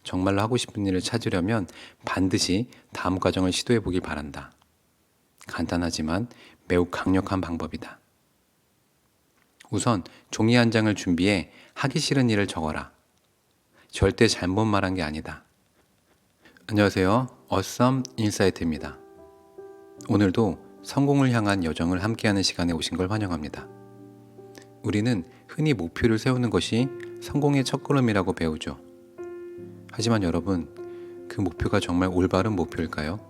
정말로 하고 싶은 일을 찾으려면 반드시 다음 과정을 시도해 보길 바란다. 간단하지만 매우 강력한 방법이다. 우선 종이 한 장을 준비해 하기 싫은 일을 적어라. 절대 잘못 말한 게 아니다. 안녕하세요. 어썸 인사이트입니다. 오늘도 성공을 향한 여정을 함께하는 시간에 오신 걸 환영합니다. 우리는 흔히 목표를 세우는 것이 성공의 첫걸음이라고 배우죠. 하지만 여러분, 그 목표가 정말 올바른 목표일까요?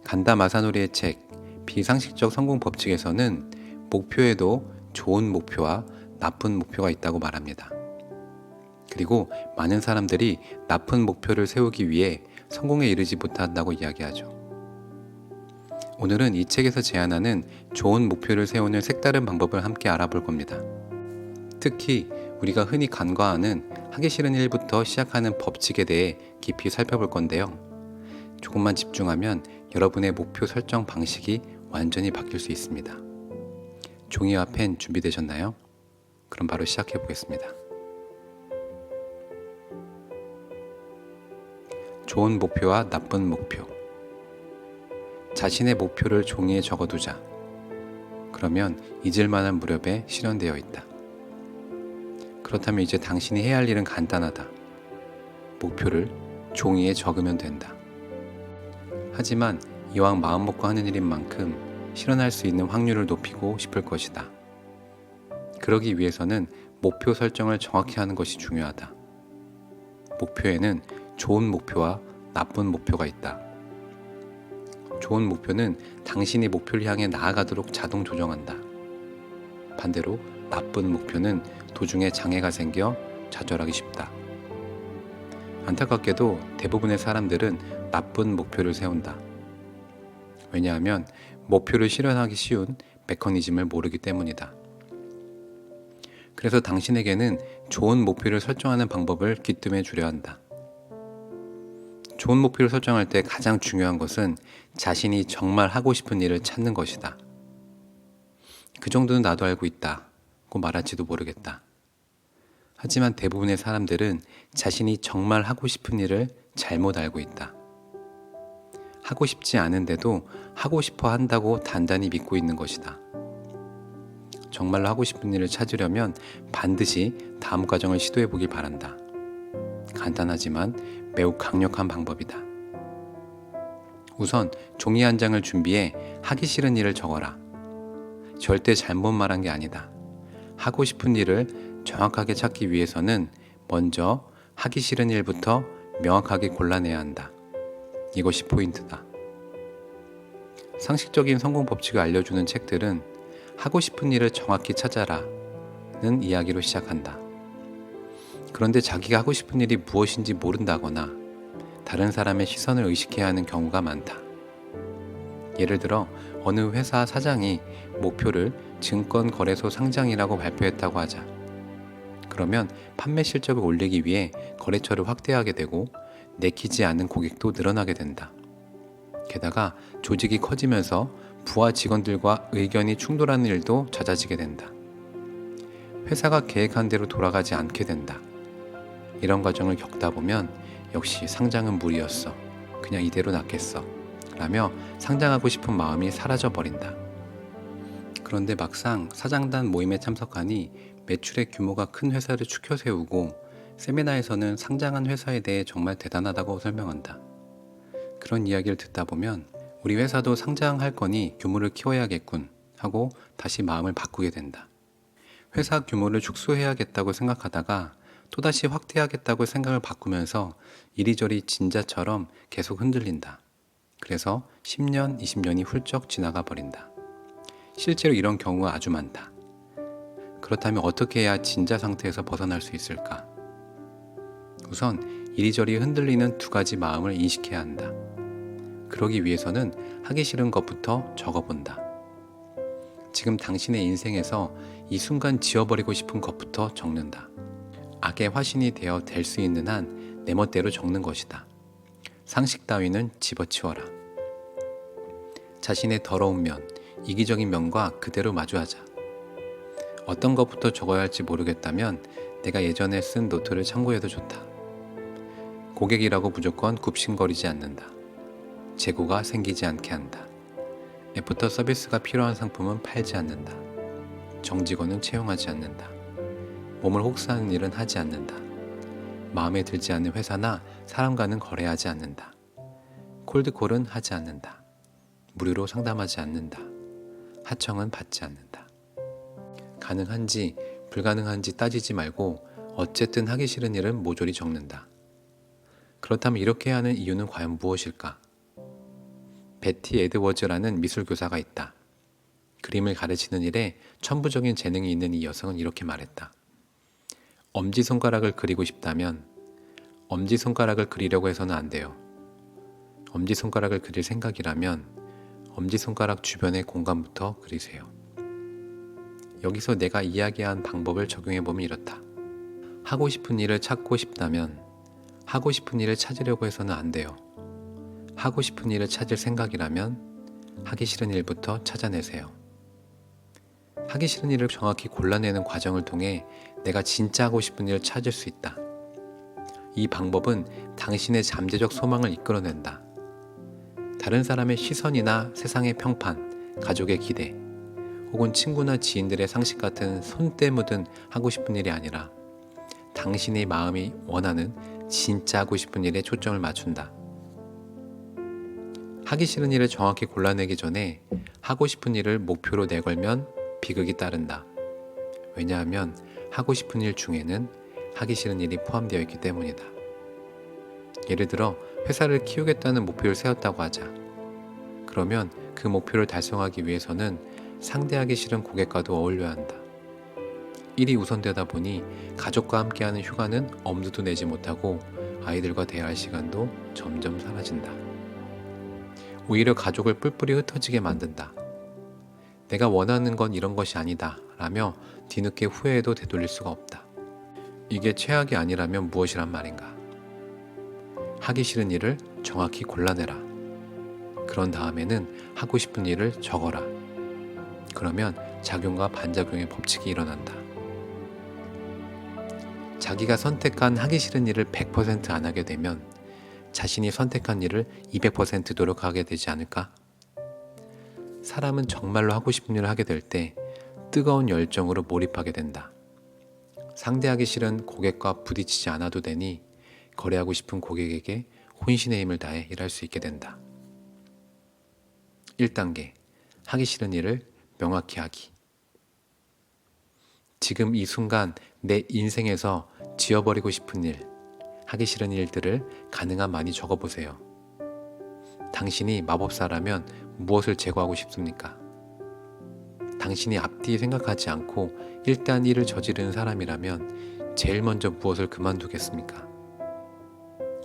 간다 마사노리의 책 비상식적 성공 법칙에서는 목표에도 좋은 목표와 나쁜 목표가 있다고 말합니다. 그리고 많은 사람들이 나쁜 목표를 세우기 위해 성공에 이르지 못한다고 이야기하죠. 오늘은 이 책에서 제안하는 좋은 목표를 세우는 색다른 방법을 함께 알아볼 겁니다. 특히 우리가 흔히 간과하는 하기 싫은 일부터 시작하는 법칙에 대해 깊이 살펴볼 건데요. 조금만 집중하면 여러분의 목표 설정 방식이 완전히 바뀔 수 있습니다. 종이와 펜 준비되셨나요? 그럼 바로 시작해 보겠습니다. 좋은 목표와 나쁜 목표. 자신의 목표를 종이에 적어두자. 그러면 잊을 만한 무렵에 실현되어 있다. 그렇다면 이제 당신이 해야 할 일은 간단하다. 목표를 종이에 적으면 된다. 하지만 이왕 마음 먹고 하는 일인 만큼 실현할 수 있는 확률을 높이고 싶을 것이다. 그러기 위해서는 목표 설정을 정확히 하는 것이 중요하다. 목표에는 좋은 목표와 나쁜 목표가 있다. 좋은 목표는 당신이 목표를 향해 나아가도록 자동 조정한다. 반대로 나쁜 목표는 도중에 장애가 생겨 좌절하기 쉽다. 안타깝게도 대부분의 사람들은 나쁜 목표를 세운다. 왜냐하면 목표를 실현하기 쉬운 메커니즘을 모르기 때문이다. 그래서 당신에게는 좋은 목표를 설정하는 방법을 귀뜸해 주려 한다. 좋은 목표를 설정할 때 가장 중요한 것은 자신이 정말 하고 싶은 일을 찾는 것이다. 그 정도는 나도 알고 있다고 말할지도 모르겠다. 하지만 대부분의 사람들은 자신이 정말 하고 싶은 일을 잘못 알고 있다. 하고 싶지 않은데도 하고 싶어 한다고 단단히 믿고 있는 것이다. 정말로 하고 싶은 일을 찾으려면 반드시 다음 과정을 시도해 보길 바란다. 간단하지만 매우 강력한 방법이다. 우선 종이 한 장을 준비해 하기 싫은 일을 적어라. 절대 잘못 말한 게 아니다. 하고 싶은 일을 정확하게 찾기 위해서는 먼저 하기 싫은 일부터 명확하게 골라내야 한다. 이것이 포인트다. 상식적인 성공 법칙을 알려주는 책들은 하고 싶은 일을 정확히 찾아라는 이야기로 시작한다. 그런데 자기가 하고 싶은 일이 무엇인지 모른다거나 다른 사람의 시선을 의식해야 하는 경우가 많다. 예를 들어 어느 회사 사장이 목표를 증권거래소 상장이라고 발표했다고 하자. 그러면 판매 실적을 올리기 위해 거래처를 확대하게 되고 내키지 않는 고객도 늘어나게 된다. 게다가 조직이 커지면서 부하 직원들과 의견이 충돌하는 일도 잦아지게 된다. 회사가 계획한 대로 돌아가지 않게 된다. 이런 과정을 겪다 보면 역시 상장은 무리였어. 그냥 이대로 놨겠어. 라며 상장하고 싶은 마음이 사라져 버린다. 그런데 막상 사장단 모임에 참석하니 매출의 규모가 큰 회사를 추켜 세우고 세미나에서는 상장한 회사에 대해 정말 대단하다고 설명한다. 그런 이야기를 듣다 보면 우리 회사도 상장할 거니 규모를 키워야겠군 하고 다시 마음을 바꾸게 된다. 회사 규모를 축소해야겠다고 생각하다가 또다시 확대하겠다고 생각을 바꾸면서 이리저리 진자처럼 계속 흔들린다. 그래서 10년, 20년이 훌쩍 지나가 버린다. 실제로 이런 경우가 아주 많다. 그렇다면 어떻게 해야 진자 상태에서 벗어날 수 있을까? 우선 이리저리 흔들리는 두 가지 마음을 인식해야 한다. 그러기 위해서는 하기 싫은 것부터 적어본다. 지금 당신의 인생에서 이 순간 지워버리고 싶은 것부터 적는다. 악의 화신이 되어 될 수 있는 한 내 멋대로 적는 것이다. 상식 따위는 집어치워라. 자신의 더러운 면, 이기적인 면과 그대로 마주하자. 어떤 것부터 적어야 할지 모르겠다면 내가 예전에 쓴 노트를 참고해도 좋다. 고객이라고 무조건 굽신거리지 않는다. 재고가 생기지 않게 한다. 애프터 서비스가 필요한 상품은 팔지 않는다. 정직원은 채용하지 않는다. 몸을 혹사하는 일은 하지 않는다. 마음에 들지 않는 회사나 사람과는 거래하지 않는다. 콜드콜은 하지 않는다. 무료로 상담하지 않는다. 하청은 받지 않는다. 가능한지 불가능한지 따지지 말고 어쨌든 하기 싫은 일은 모조리 적는다. 그렇다면 이렇게 하는 이유는 과연 무엇일까? 베티 에드워즈라는 미술교사가 있다. 그림을 가르치는 일에 천부적인 재능이 있는 이 여성은 이렇게 말했다. 엄지손가락을 그리고 싶다면 엄지손가락을 그리려고 해서는 안 돼요. 엄지손가락을 그릴 생각이라면 엄지손가락 주변의 공간부터 그리세요. 여기서 내가 이야기한 방법을 적용해보면 이렇다. 하고 싶은 일을 찾고 싶다면 하고 싶은 일을 찾으려고 해서는 안 돼요. 하고 싶은 일을 찾을 생각이라면 하기 싫은 일부터 찾아내세요. 하기 싫은 일을 정확히 골라내는 과정을 통해 내가 진짜 하고 싶은 일을 찾을 수 있다. 이 방법은 당신의 잠재적 소망을 이끌어낸다. 다른 사람의 시선이나 세상의 평판, 가족의 기대, 혹은 친구나 지인들의 상식 같은 손때 묻은 하고 싶은 일이 아니라 당신의 마음이 원하는 진짜 하고 싶은 일에 초점을 맞춘다. 하기 싫은 일을 정확히 골라내기 전에 하고 싶은 일을 목표로 내걸면 비극이 따른다. 왜냐하면 하고 싶은 일 중에는 하기 싫은 일이 포함되어 있기 때문이다. 예를 들어 회사를 키우겠다는 목표를 세웠다고 하자. 그러면 그 목표를 달성하기 위해서는 상대하기 싫은 고객과도 어울려야 한다. 일이 우선되다 보니 가족과 함께하는 휴가는 엄두도 내지 못하고 아이들과 대화할 시간도 점점 사라진다. 오히려 가족을 뿔뿔이 흩어지게 만든다. 내가 원하는 건 이런 것이 아니다 라며 뒤늦게 후회해도 되돌릴 수가 없다. 이게 최악이 아니라면 무엇이란 말인가? 하기 싫은 일을 정확히 골라내라. 그런 다음에는 하고 싶은 일을 적어라. 그러면 작용과 반작용의 법칙이 일어난다. 자기가 선택한 하기 싫은 일을 100% 안 하게 되면 자신이 선택한 일을 200% 노력하게 되지 않을까? 사람은 정말로 하고 싶은 일을 하게 될 때 뜨거운 열정으로 몰입하게 된다. 상대하기 싫은 고객과 부딪히지 않아도 되니 거래하고 싶은 고객에게 혼신의 힘을 다해 일할 수 있게 된다. 1단계, 하기 싫은 일을 명확히 하기. 지금 이 순간 내 인생에서 지워버리고 싶은 일, 하기 싫은 일들을 가능한 많이 적어보세요. 당신이 마법사라면 무엇을 제거하고 싶습니까? 당신이 앞뒤 생각하지 않고 일단 일을 저지르는 사람이라면 제일 먼저 무엇을 그만두겠습니까?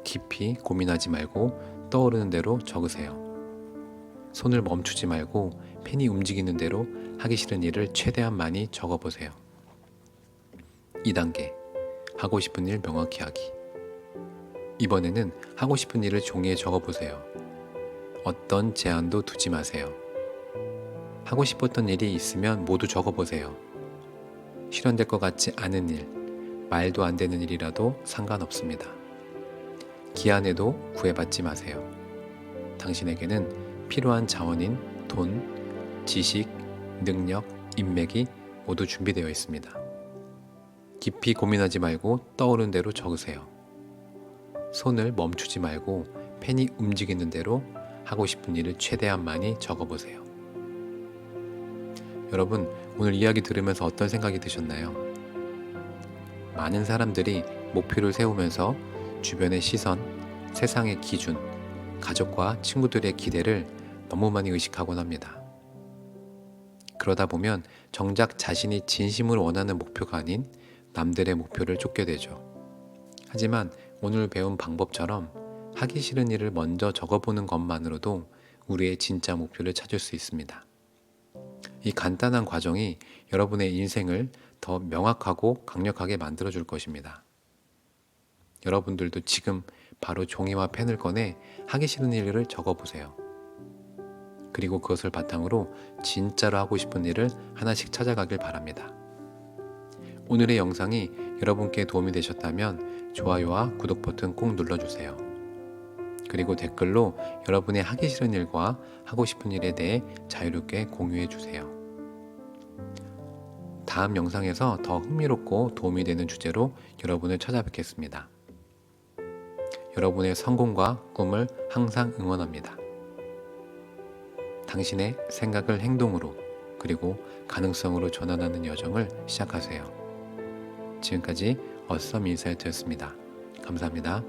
깊이 고민하지 말고 떠오르는 대로 적으세요. 손을 멈추지 말고 펜이 움직이는 대로 하기 싫은 일을 최대한 많이 적어보세요. 2단계, 하고 싶은 일 명확히 하기. 이번에는 하고 싶은 일을 종이에 적어보세요. 어떤 제한도 두지 마세요. 하고 싶었던 일이 있으면 모두 적어보세요. 실현될 것 같지 않은 일, 말도 안 되는 일이라도 상관없습니다. 기한에도 구애받지 마세요. 당신에게는 필요한 자원인 돈, 지식, 능력, 인맥이 모두 준비되어 있습니다. 깊이 고민하지 말고 떠오르는 대로 적으세요. 손을 멈추지 말고 펜이 움직이는 대로 하고 싶은 일을 최대한 많이 적어보세요. 여러분, 오늘 이야기 들으면서 어떤 생각이 드셨나요? 많은 사람들이 목표를 세우면서 주변의 시선, 세상의 기준, 가족과 친구들의 기대를 너무 많이 의식하곤 합니다. 그러다 보면 정작 자신이 진심으로 원하는 목표가 아닌 남들의 목표를 쫓게 되죠. 하지만 오늘 배운 방법처럼 하기 싫은 일을 먼저 적어보는 것만으로도 우리의 진짜 목표를 찾을 수 있습니다. 이 간단한 과정이 여러분의 인생을 더 명확하고 강력하게 만들어줄 것입니다. 여러분들도 지금 바로 종이와 펜을 꺼내 하기 싫은 일을 적어보세요. 그리고 그것을 바탕으로 진짜로 하고 싶은 일을 하나씩 찾아가길 바랍니다. 오늘의 영상이 여러분께 도움이 되셨다면 좋아요와 구독 버튼 꼭 눌러주세요. 그리고 댓글로 여러분의 하기 싫은 일과 하고 싶은 일에 대해 자유롭게 공유해 주세요. 다음 영상에서 더 흥미롭고 도움이 되는 주제로 여러분을 찾아뵙겠습니다. 여러분의 성공과 꿈을 항상 응원합니다. 당신의 생각을 행동으로 그리고 가능성으로 전환하는 여정을 시작하세요. 지금까지 어썸 인사이트였습니다. 감사합니다.